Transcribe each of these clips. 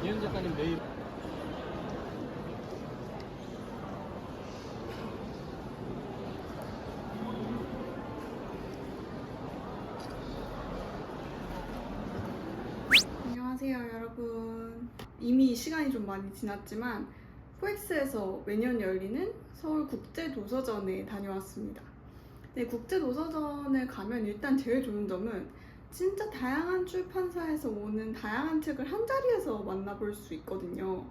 이현 작가님 내일 안녕하세요 여러분. 이미 시간이 좀 많이 지났지만 포엑스에서 매년 열리는 서울국제도서전에 다녀왔습니다. 네, 국제도서전에 가면 일단 제일 좋은 점은 진짜 다양한 출판사에서 오는 다양한 책을 한 자리에서 만나볼 수 있거든요.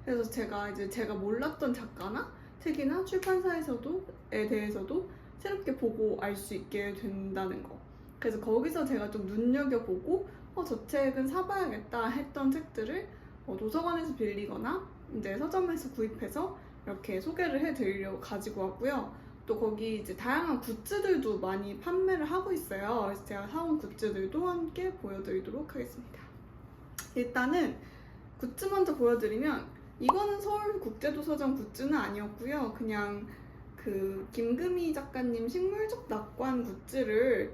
그래서 제가 몰랐던 작가나 책이나 출판사에서도에 대해서도 새롭게 보고 알 수 있게 된다는 거. 그래서 거기서 제가 좀 눈여겨보고 저 책은 사봐야겠다 했던 책들을 도서관에서 빌리거나 이제 서점에서 구입해서 이렇게 소개를 해드리려고 가지고 왔고요. 또 거기 이제 다양한 굿즈들도 많이 판매를 하고 있어요. 그래서 제가 사온 굿즈들도 함께 보여드리도록 하겠습니다. 일단은 굿즈 먼저 보여드리면 이거는 서울국제도서전 굿즈는 아니었고요. 그냥 그 김금희 작가님 식물적 낙관 굿즈를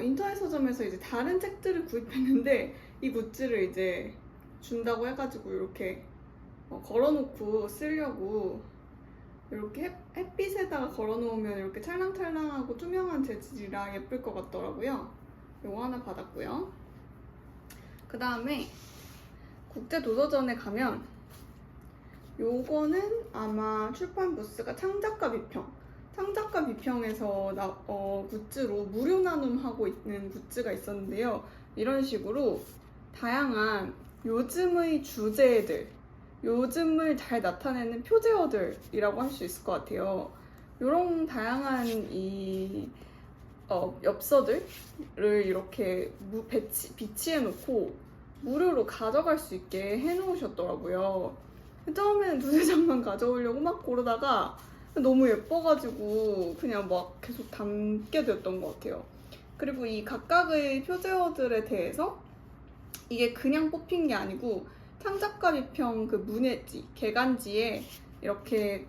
인터넷 서점에서 이제 다른 책들을 구입했는데 이 굿즈를 이제 준다고 해가지고 이렇게 걸어놓고 쓰려고 이렇게 햇빛에다가 걸어놓으면 이렇게 찰랑찰랑하고 투명한 재질이라 예쁠 것 같더라고요. 요거 하나 받았고요. 그 다음에 국제도서전에 가면 요거는 아마 출판 부스가 창작가 비평에서 굿즈로 무료 나눔하고 있는 굿즈가 있었는데요. 이런 식으로 다양한 요즘의 주제들, 요즘을 잘 나타내는 표제어들이라고 할 수 있을 것 같아요. 이런 다양한 엽서들을 이렇게 비치해 놓고 무료로 가져갈 수 있게 해 놓으셨더라고요. 처음에는 두세 장만 가져오려고 막 고르다가 너무 예뻐가지고 그냥 막 계속 담게 됐던 것 같아요. 그리고 이 각각의 표제어들에 대해서 이게 그냥 뽑힌 게 아니고 창작가 비평 그 문해지, 개간지에 이렇게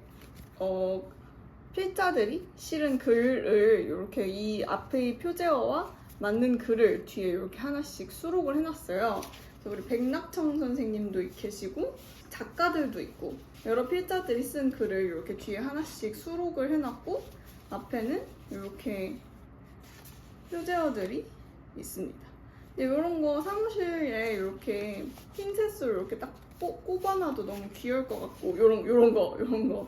필자들이 실은 글을 이렇게 이 앞의 표제어와 맞는 글을 뒤에 이렇게 하나씩 수록을 해놨어요. 그래서 우리 백낙청 선생님도 계시고 작가들도 있고 여러 필자들이 쓴 글을 이렇게 뒤에 하나씩 수록을 해놨고 앞에는 이렇게 표제어들이 있습니다. 이런 거 사무실에 이렇게 핀셋으로 이렇게 딱 꼽아놔도 너무 귀여울 것 같고 요런 거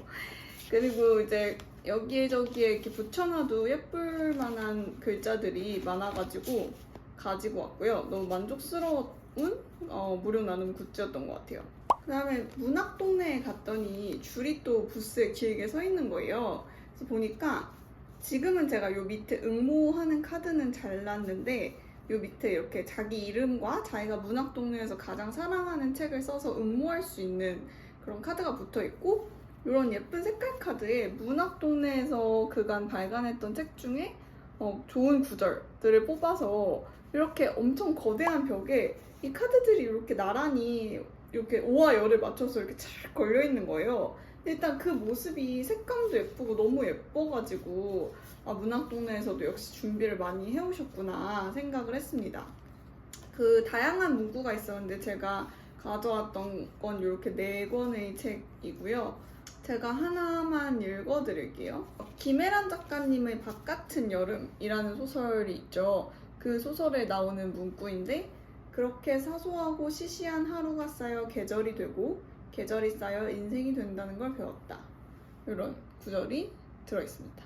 그리고 이제 여기에 저기에 이렇게 붙여놔도 예쁠 만한 글자들이 많아가지고 가지고 왔고요. 너무 만족스러운 무료 나눔 굿즈였던 것 같아요. 그 다음에 문학동네에 갔더니 줄이 또 부스에 길게 서 있는 거예요. 그래서 보니까 지금은 제가 요 밑에 응모하는 카드는 잘랐는데 요 밑에 이렇게 자기 이름과 자기가 문학동네에서 가장 사랑하는 책을 써서 응모할 수 있는 그런 카드가 붙어 있고 이런 예쁜 색깔 카드에 문학동네에서 그간 발간했던 책 중에 좋은 구절들을 뽑아서 이렇게 엄청 거대한 벽에 이 카드들이 이렇게 나란히 이렇게 오와 열을 맞춰서 이렇게 잘 걸려 있는 거예요. 일단 그 모습이 색감도 예쁘고 너무 예뻐가지고 문학동네에서도 역시 준비를 많이 해오셨구나 생각을 했습니다. 그 다양한 문구가 있었는데 제가 가져왔던 건 이렇게 4권의 책이고요. 제가 하나만 읽어드릴게요. 김혜란 작가님의 바깥은 여름이라는 소설이 있죠. 그 소설에 나오는 문구인데 그렇게 사소하고 시시한 하루가 쌓여 계절이 되고 계절이 쌓여 인생이 된다는 걸 배웠다. 이런 구절이 들어있습니다.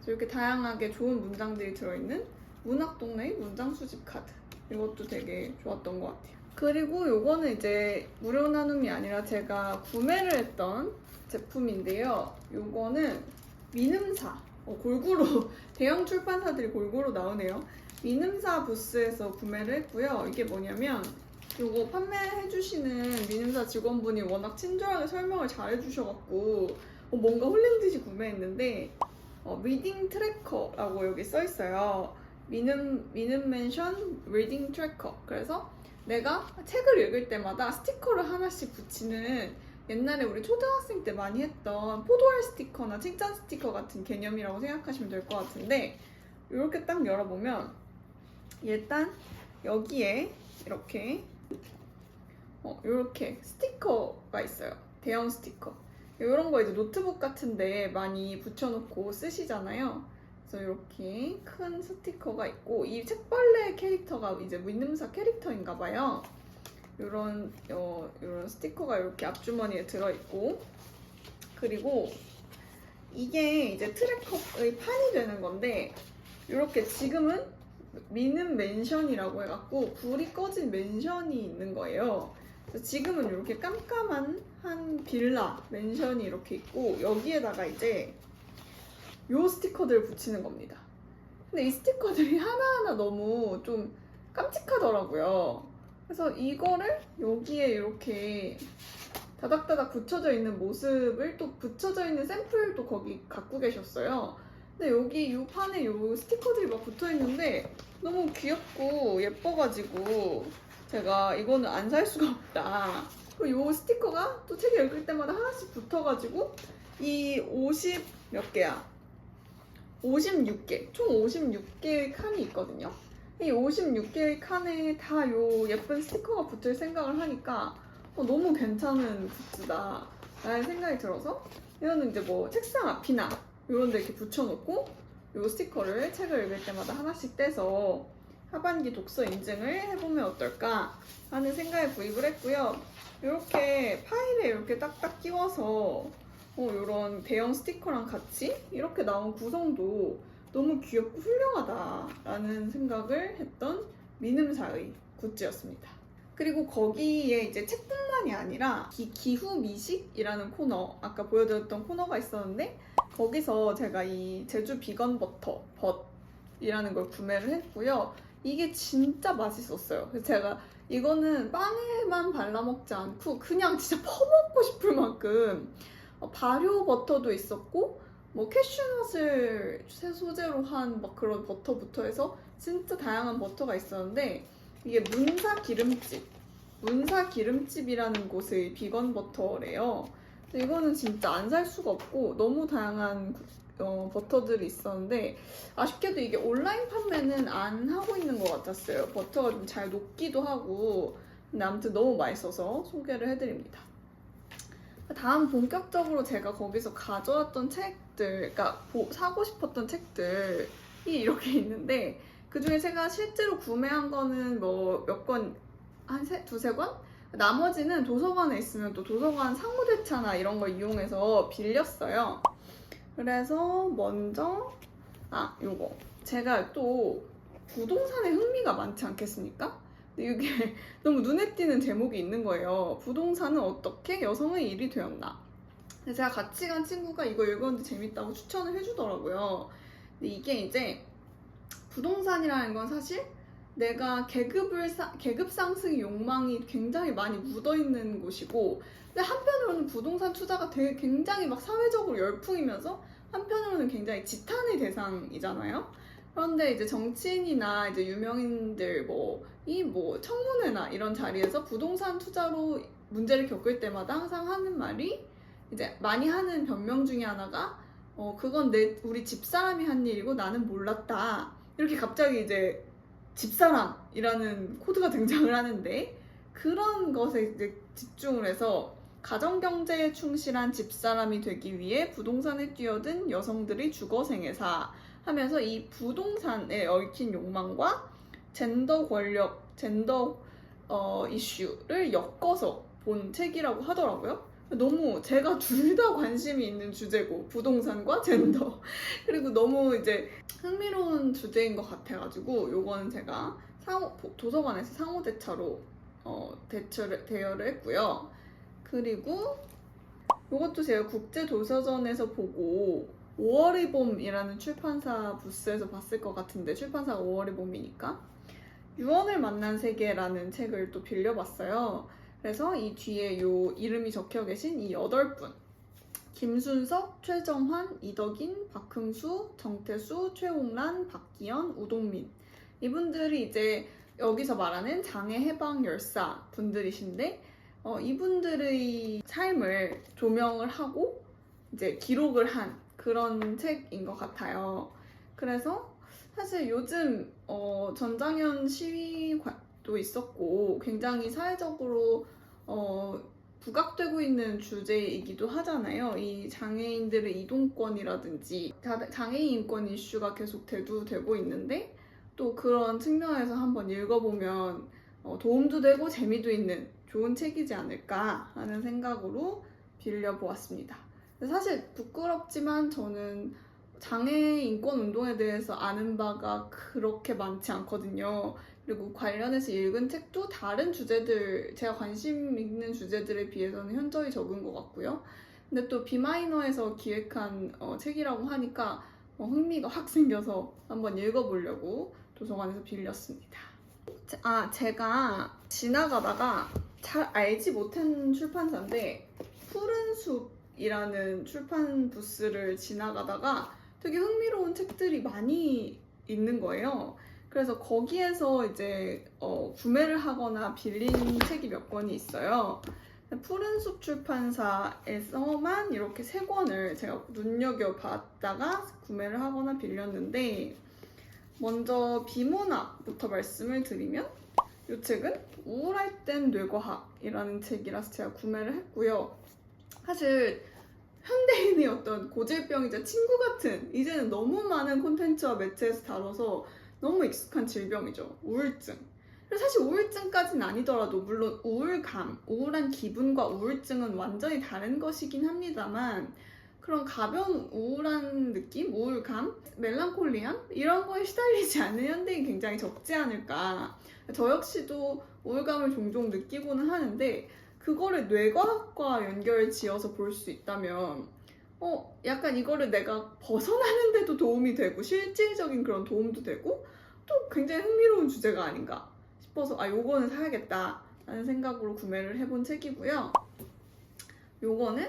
이렇게 다양하게 좋은 문장들이 들어있는 문학동네의 문장 수집 카드. 이것도 되게 좋았던 것 같아요. 그리고 요거는 이제 무료 나눔이 아니라 제가 구매를 했던 제품인데요. 요거는 민음사. 골고루 대형 출판사들이 골고루 나오네요. 민음사 부스에서 구매를 했고요. 이게 뭐냐면 요거 판매해주시는 민음사 직원분이 워낙 친절하게 설명을 잘 해주셔갖고 뭔가 홀린 듯이 구매했는데 리딩 트래커라고 여기 써있어요. 미눔맨션 리딩 트래커. 그래서 내가 책을 읽을 때마다 스티커를 하나씩 붙이는 옛날에 우리 초등학생 때 많이 했던 포도알 스티커나 칭찬 스티커 같은 개념이라고 생각하시면 될 것 같은데 이렇게 딱 열어보면 일단 여기에 이렇게 이렇게 스티커가 있어요. 대형 스티커. 이런 거 이제 노트북 같은데 많이 붙여놓고 쓰시잖아요. 그래서 이렇게 큰 스티커가 있고, 이 책벌레 캐릭터가 이제 민음사 캐릭터인가 봐요. 이런 스티커가 이렇게 앞주머니에 들어있고, 그리고 이게 이제 트랙커의 판이 되는 건데, 이렇게 지금은 미는 맨션이라고 해갖고 불이 꺼진 맨션이 있는 거예요. 그래서 지금은 이렇게 깜깜한 한 빌라 맨션이 이렇게 있고, 여기에다가 이제 요 스티커들을 붙이는 겁니다. 근데 이 스티커들이 하나하나 너무 좀 깜찍하더라고요. 그래서 이거를 여기에 이렇게 다닥다닥 붙여져 있는 모습을, 또 붙여져 있는 샘플도 거기 갖고 계셨어요. 근데 여기 이 판에 이 스티커들이 막 붙어 있는데 너무 귀엽고 예뻐가지고 제가 이거는 안 살 수가 없다. 그리고 이 스티커가 또 책 읽을 때마다 하나씩 붙어가지고 이 50 몇 개야? 56개, 총 56개의 칸이 있거든요. 이 56개의 칸에 다 이 예쁜 스티커가 붙을 생각을 하니까 너무 괜찮은 굿즈다 라는 생각이 들어서, 이거는 이제 뭐 책상 앞이나 이런 데 이렇게 붙여놓고 이 스티커를 책을 읽을 때마다 하나씩 떼서 하반기 독서 인증을 해보면 어떨까 하는 생각에 구입을 했고요. 이렇게 파일에 이렇게 딱딱 끼워서 이런 대형 스티커랑 같이 이렇게 나온 구성도 너무 귀엽고 훌륭하다라는 생각을 했던 민음사의 굿즈였습니다. 그리고 거기에 이제 책뿐만이 아니라 기후 미식이라는 코너, 아까 보여드렸던 코너가 있었는데, 거기서 제가 이 제주 비건 버터 벗이라는 걸 구매를 했고요. 이게 진짜 맛있었어요. 그래서 제가 이거는 빵에만 발라 먹지 않고 그냥 진짜 퍼먹고 싶을 만큼 발효 버터도 있었고, 뭐 캐슈넛을 소재로 한 막 그런 버터부터 해서 진짜 다양한 버터가 있었는데, 이게 문사 기름집이라는 곳의 비건 버터래요. 이거는 진짜 안 살 수가 없고 너무 다양한 버터들이 있었는데, 아쉽게도 이게 온라인 판매는 안 하고 있는 것 같았어요. 버터가 좀 잘 녹기도 하고. 근데 아무튼 너무 맛있어서 소개를 해드립니다. 다음 본격적으로 제가 거기서 가져왔던 책들, 그러니까 사고 싶었던 책들이 이렇게 있는데, 그 중에 제가 실제로 구매한 거는 뭐 몇 권, 한 두세 권? 나머지는 도서관에 있으면 또 도서관 상호대차나 이런 걸 이용해서 빌렸어요. 그래서 먼저 요거, 제가 또 부동산에 흥미가 많지 않겠습니까? 근데 이게 너무 눈에 띄는 제목이 있는 거예요. 부동산은 어떻게 여성의 일이 되었나. 근데 제가 같이 간 친구가 이거 읽었는데 재밌다고 추천을 해주더라고요. 근데 이게 이제 부동산이라는 건 사실 내가 계급 상승 욕망이 굉장히 많이 묻어있는 곳이고, 근데 한편으로는 부동산 투자가 되게 굉장히 막 사회적으로 열풍이면서 한편으로는 굉장히 지탄의 대상이잖아요. 그런데 이제 정치인이나 이제 유명인들 이 청문회나 이런 자리에서 부동산 투자로 문제를 겪을 때마다 항상 하는 말이, 이제 많이 하는 변명 중에 하나가 그건 우리 집사람이 한 일이고 나는 몰랐다. 이렇게 갑자기 이제 집사람이라는 코드가 등장을 하는데, 그런 것에 이제 집중을 해서 가정경제에 충실한 집사람이 되기 위해 부동산에 뛰어든 여성들의 주거생애사 하면서 이 부동산에 얽힌 욕망과 젠더 권력, 젠더 이슈를 엮어서 본 책이라고 하더라고요. 너무 제가 둘 다 관심이 있는 주제고, 부동산과 젠더. 그리고 너무 이제 흥미로운 주제인 것 같아가지고 요거는 제가 도서관에서 상호대차로 대여를 했고요. 그리고 요것도 제가 국제도서전에서 보고 5월의 봄이라는 출판사 부스에서 봤을 것 같은데, 출판사가 5월의 봄이니까 유언을 만난 세계라는 책을 또 빌려봤어요. 그래서 이 뒤에 요 이름이 적혀 계신 이 8분, 김순석, 최정환, 이덕인, 박흥수, 정태수, 최홍란, 박기현, 우동민, 이분들이 이제 여기서 말하는 장애 해방 열사 분들이신데, 이분들의 삶을 조명을 하고 이제 기록을 한 그런 책인 것 같아요. 그래서 사실 요즘 전장현 시위도 있었고 굉장히 사회적으로 부각되고 있는 주제이기도 하잖아요. 이 장애인들의 이동권이라든지 장애인 인권 이슈가 계속 대두되고 있는데 또 그런 측면에서 한번 읽어보면 도움도 되고 재미도 있는 좋은 책이지 않을까 하는 생각으로 빌려보았습니다. 사실 부끄럽지만 저는 장애 인권 운동에 대해서 아는 바가 그렇게 많지 않거든요. 그리고 관련해서 읽은 책도 다른 주제들, 제가 관심 있는 주제들에 비해서는 현저히 적은 것 같고요. 근데 또 비마이너에서 기획한 책이라고 하니까 흥미가 확 생겨서 한번 읽어보려고 도서관에서 빌렸습니다. 제가 지나가다가 잘 알지 못한 출판사인데 푸른 숲이라는 출판 부스를 지나가다가 되게 흥미로운 책들이 많이 있는 거예요. 그래서 거기에서 이제 구매를 하거나 빌린 책이 몇 권이 있어요. 푸른 숲 출판사에서만 이렇게 3권을 제가 눈여겨봤다가 구매를 하거나 빌렸는데, 먼저 비문학부터 말씀을 드리면 이 책은 우울할 땐 뇌과학이라는 책이라서 제가 구매를 했고요. 사실 현대인의 어떤 고질병이자 친구 같은, 이제는 너무 많은 콘텐츠와 매체에서 다뤄서 너무 익숙한 질병이죠. 우울증. 사실 우울증까지는 아니더라도 물론 우울감, 우울한 기분과 우울증은 완전히 다른 것이긴 합니다만 그런 가벼운 우울한 느낌, 우울감, 멜랑콜리함 이런 거에 시달리지 않는 현대인 굉장히 적지 않을까. 저 역시도 우울감을 종종 느끼고는 하는데 그거를 뇌과학과 연결 지어서 볼 수 있다면 약간 이거를 내가 벗어나는데도 도움이 되고 실질적인 그런 도움도 되고 또 굉장히 흥미로운 주제가 아닌가 싶어서 요거는 사야겠다 라는 생각으로 구매를 해본 책이고요. 요거는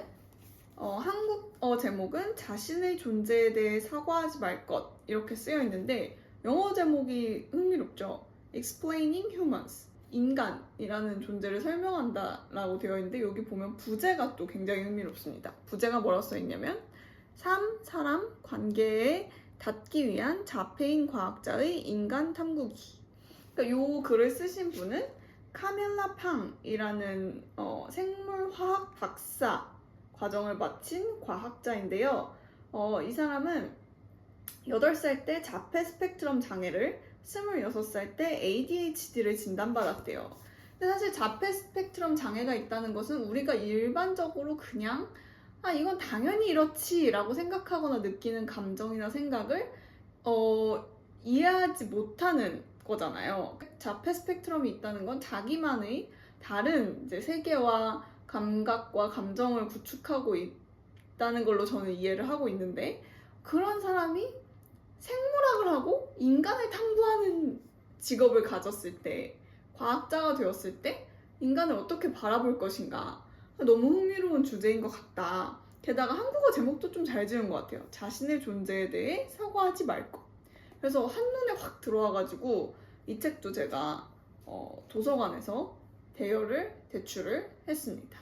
한국어 제목은 자신의 존재에 대해 사과하지 말 것 이렇게 쓰여 있는데 영어 제목이 흥미롭죠. Explaining Humans, 인간이라는 존재를 설명한다 라고 되어 있는데 여기 보면 부제가 또 굉장히 흥미롭습니다. 부제가 뭐라고 써 있냐면 삶, 사람, 관계에 닿기 위한 자폐인 과학자의 인간 탐구기. 그러니까 요 글을 쓰신 분은 카밀라 팡이라는 생물화학 박사 과정을 마친 과학자인데요. 이 사람은 8살 때 자폐 스펙트럼 장애를, 26살 때 ADHD를 진단받았대요. 근데 사실 자폐 스펙트럼 장애가 있다는 것은 우리가 일반적으로 그냥 이건 당연히 이렇지 라고 생각하거나 느끼는 감정이나 생각을 이해하지 못하는 거잖아요. 자폐 스펙트럼이 있다는 건 자기만의 다른 이제 세계와 감각과 감정을 구축하고 있다는 걸로 저는 이해를 하고 있는데 그런 사람이 생물학을 하고 인간을 탐구하는 직업을 가졌을 때, 과학자가 되었을 때 인간을 어떻게 바라볼 것인가 너무 흥미로운 주제인 것 같다. 게다가 한국어 제목도 좀 잘 지은 것 같아요. 자신의 존재에 대해 사과하지 말 것. 그래서 한눈에 확 들어와가지고 이 책도 제가 도서관에서 대출을 했습니다.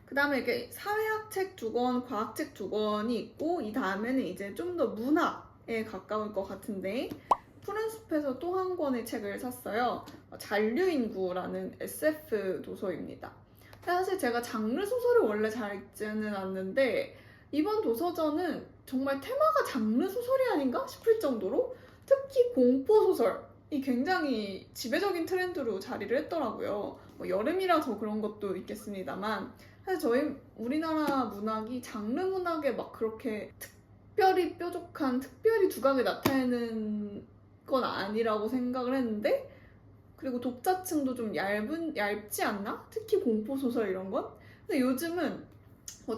그 다음에 이렇게 사회학 책 2권, 과학 책 2권이 있고 이 다음에는 이제 좀 더 문학에 가까울 것 같은데 푸른 숲에서 또 한 권의 책을 샀어요. 잔류인구라는 SF 도서입니다. 사실 제가 장르 소설을 원래 잘 읽지는 않는데 이번 도서전은 정말 테마가 장르 소설이 아닌가 싶을 정도로 특히 공포 소설이 굉장히 지배적인 트렌드로 자리를 했더라고요. 여름이라서 그런 것도 있겠습니다만 사실 저희 우리나라 문학이 장르 문학에 막 그렇게 특별히 뾰족한, 특별히 두각이 나타내는 건 아니라고 생각을 했는데 그리고 독자층도 좀 얇지 않나? 특히 공포소설 이런 건? 근데 요즘은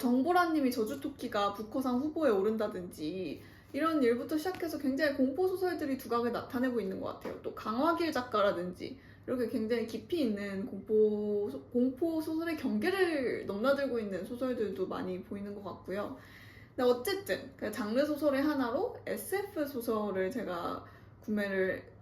정보라님이 저주토끼가 부커상 후보에 오른다든지 이런 일부터 시작해서 굉장히 공포소설들이 두각을 나타내고 있는 것 같아요. 또 강화길 작가라든지 이렇게 굉장히 깊이 있는 공포소설의 경계를 넘나들고 있는 소설들도 많이 보이는 것 같고요. 근데 어쨌든 장르 소설의 하나로 SF 소설을 제가 구매를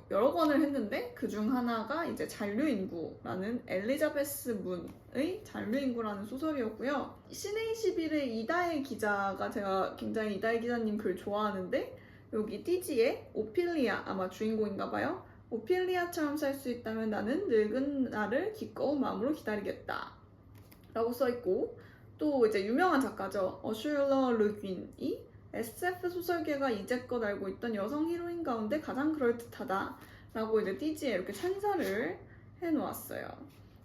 여러 권을 했는데 그 중 하나가 이제 잔류인구라는 엘리자베스 문의 잔류인구라는 소설이었고요. 신의21의 이다혜 기자가, 제가 굉장히 이다혜 기자님 글 좋아하는데 여기 띠지의 오피리아 아마 주인공인가 봐요. 오피리아처럼 살 수 있다면 나는 늙은 나를 기꺼운 마음으로 기다리겠다 라고 써있고, 또 이제 유명한 작가죠. 어슐러 르귄이 SF 소설계가 이제껏 알고 있던 여성 히로인 가운데 가장 그럴듯하다 라고 이제 띠지에 이렇게 찬사를 해놓았어요.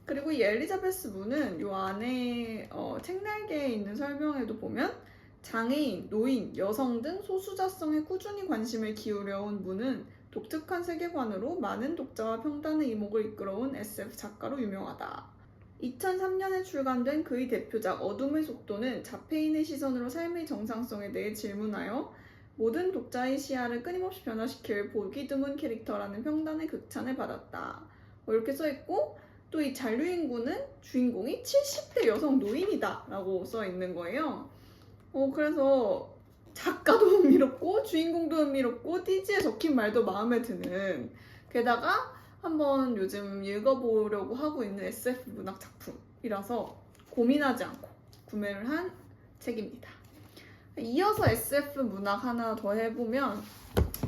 그리고 이 엘리자베스 문은 요 안에 책날개에 있는 설명에도 보면 장애인, 노인, 여성 등 소수자성에 꾸준히 관심을 기울여온 문은 독특한 세계관으로 많은 독자와 평단의 이목을 이끌어온 SF 작가로 유명하다. 2003년에 출간된 그의 대표작 어둠의 속도는 자폐인의 시선으로 삶의 정상성에 대해 질문하여 모든 독자의 시야를 끊임없이 변화시킬 보기 드문 캐릭터라는 평단의 극찬을 받았다. 이렇게 써있고, 또 이 잔류인구는 주인공이 70대 여성 노인이다 라고 써있는 거예요. 그래서 작가도 흥미롭고 주인공도 흥미롭고 띠지에 적힌 말도 마음에 드는, 게다가 한번 요즘 읽어보려고 하고 있는 SF 문학 작품이라서 고민하지 않고 구매를 한 책입니다. 이어서 SF 문학 하나 더 해보면,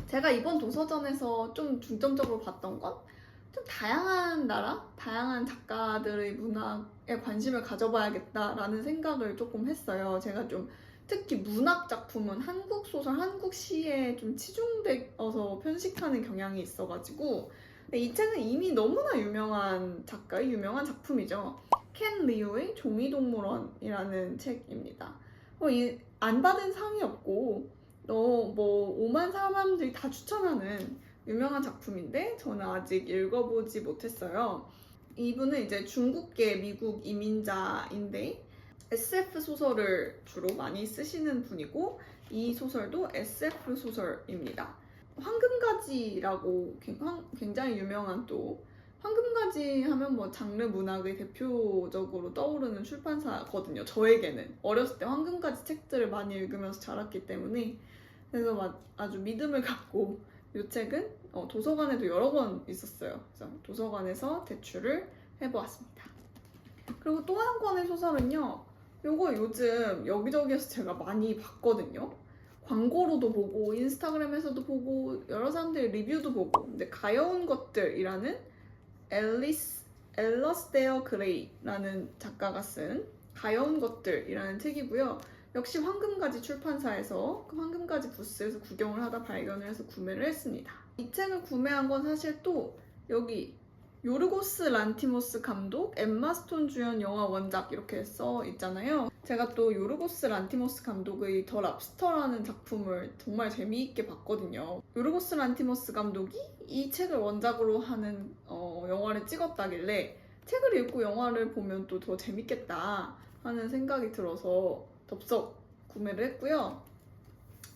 제가 이번 도서전에서 좀 중점적으로 봤던 건 좀 다양한 나라, 다양한 작가들의 문학에 관심을 가져봐야겠다라는 생각을 조금 했어요. 제가 좀 특히 문학 작품은 한국 소설, 한국 시에 좀 치중되어서 편식하는 경향이 있어가지고, 근데 이 책은 이미 너무나 유명한 작가의 유명한 작품이죠. 켄 리오의 종이동물원이라는 책입니다. 안 받은 상이 없고 오만 사람들이 다 추천하는 유명한 작품인데 저는 아직 읽어보지 못했어요. 이분은 이제 중국계 미국 이민자인데 SF 소설을 주로 많이 쓰시는 분이고, 이 소설도 SF 소설입니다. 황금가지라고 굉장히 유명한, 또 황금가지 하면 뭐 장르 문학의 대표적으로 떠오르는 출판사거든요. 저에게는 어렸을 때 황금가지 책들을 많이 읽으면서 자랐기 때문에, 그래서 아주 믿음을 갖고 이 책은 도서관에도 여러 권 있었어요. 그래서 도서관에서 대출을 해보았습니다. 그리고 또 한 권의 소설은요, 요거 요즘 여기저기에서 제가 많이 봤거든요. 광고로도 보고 인스타그램에서도 보고 여러 사람들의 리뷰도 보고. 근데 가여운 것들이라는 엘러스데어 그레이라는 작가가 쓴 가여운 것들이라는 책이고요. 역시 황금가지 출판사에서 그 황금가지 부스에서 구경을 하다 발견을 해서 구매를 했습니다. 이 책을 구매한 건 사실 또 여기 요르고스 란티모스 감독, 엠마 스톤 주연 영화 원작 이렇게 써 있잖아요. 제가 또 요르고스 란티모스 감독의 더 랍스터라는 작품을 정말 재미있게 봤거든요. 요르고스 란티모스 감독이 이 책을 원작으로 하는 영화를 찍었다길래 책을 읽고 영화를 보면 또 더 재밌겠다 하는 생각이 들어서 덥석 구매를 했고요.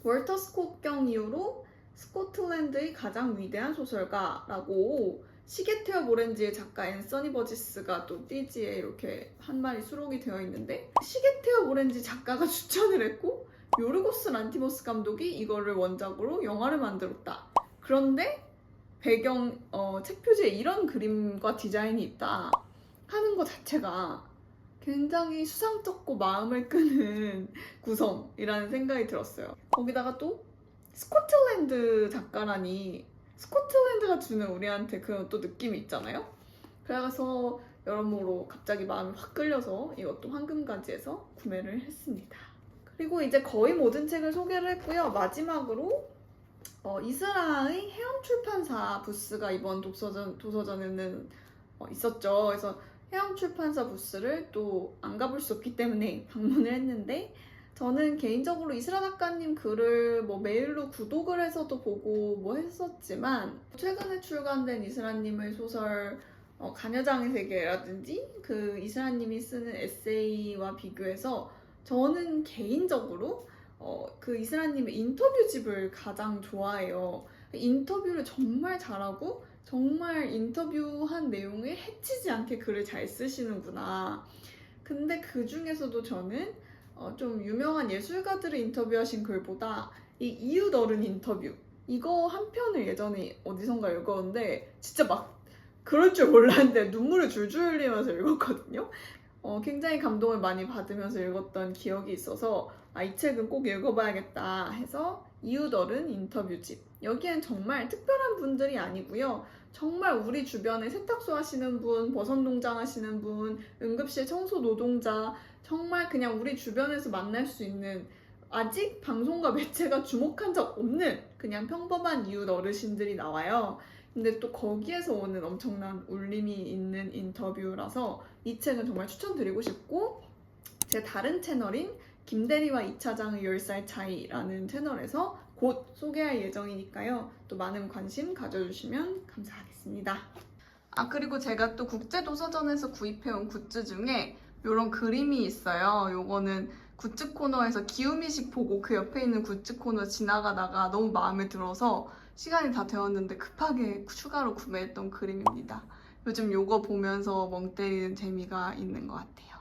월터 스콧경 이후로 스코틀랜드의 가장 위대한 소설가라고 시계태엽 오렌지의 작가 앤서니 버지스가 또 띠지에 이렇게 한 말이 수록이 되어 있는데, 시계태엽 오렌지 작가가 추천을 했고 요르고스 란티모스 감독이 이거를 원작으로 영화를 만들었다. 그런데 배경 책 표지에 이런 그림과 디자인이 있다 하는 것 자체가 굉장히 수상쩍고 마음을 끄는 구성이라는 생각이 들었어요. 거기다가 또 스코틀랜드 작가라니, 스코틀랜드가 주는 우리한테 그런 또 느낌이 있잖아요. 그래서 여러모로 갑자기 마음이 확 끌려서 이것도 황금가지에서 구매를 했습니다. 그리고 이제 거의 모든 책을 소개를 했고요. 마지막으로 이스라의 해엄 출판사 부스가 이번 도서전에는 있었죠. 그래서 해엄 출판사 부스를 또 안 가볼 수 없기 때문에 방문을 했는데, 저는 개인적으로 이스라 작가님 글을 메일로 구독을 해서도 보고 했었지만, 최근에 출간된 이스라님의 소설 가녀장의 세계라든지 그 이스라님이 쓰는 에세이와 비교해서 저는 개인적으로 그 이스라님의 인터뷰집을 가장 좋아해요. 인터뷰를 정말 잘하고 정말 인터뷰한 내용을 해치지 않게 글을 잘 쓰시는구나. 근데 그 중에서도 저는 좀 유명한 예술가들을 인터뷰하신 글보다 이 이웃 어른 인터뷰, 이거 한 편을 예전에 어디선가 읽었는데 진짜 막 그럴 줄 몰랐는데 눈물을 줄줄 흘리면서 읽었거든요. 굉장히 감동을 많이 받으면서 읽었던 기억이 있어서 이 책은 꼭 읽어봐야겠다 해서 이웃어른 인터뷰집. 여기엔 정말 특별한 분들이 아니고요. 정말 우리 주변에 세탁소 하시는 분, 버섯 농장 하시는 분, 응급실 청소 노동자, 정말 그냥 우리 주변에서 만날 수 있는 아직 방송과 매체가 주목한 적 없는 그냥 평범한 이웃 어르신들이 나와요. 근데 또 거기에서 오는 엄청난 울림이 있는 인터뷰라서 이 책은 정말 추천드리고 싶고, 제 다른 채널인 김대리와 2차장의 10살 차이라는 채널에서 곧 소개할 예정이니까요. 또 많은 관심 가져주시면 감사하겠습니다. 그리고 제가 또 국제도서전에서 구입해온 굿즈 중에 이런 그림이 있어요. 요거는 굿즈 코너에서 기우미식 보고 그 옆에 있는 굿즈 코너 지나가다가 너무 마음에 들어서 시간이 다 되었는데 급하게 추가로 구매했던 그림입니다. 요즘 요거 보면서 멍 때리는 재미가 있는 것 같아요.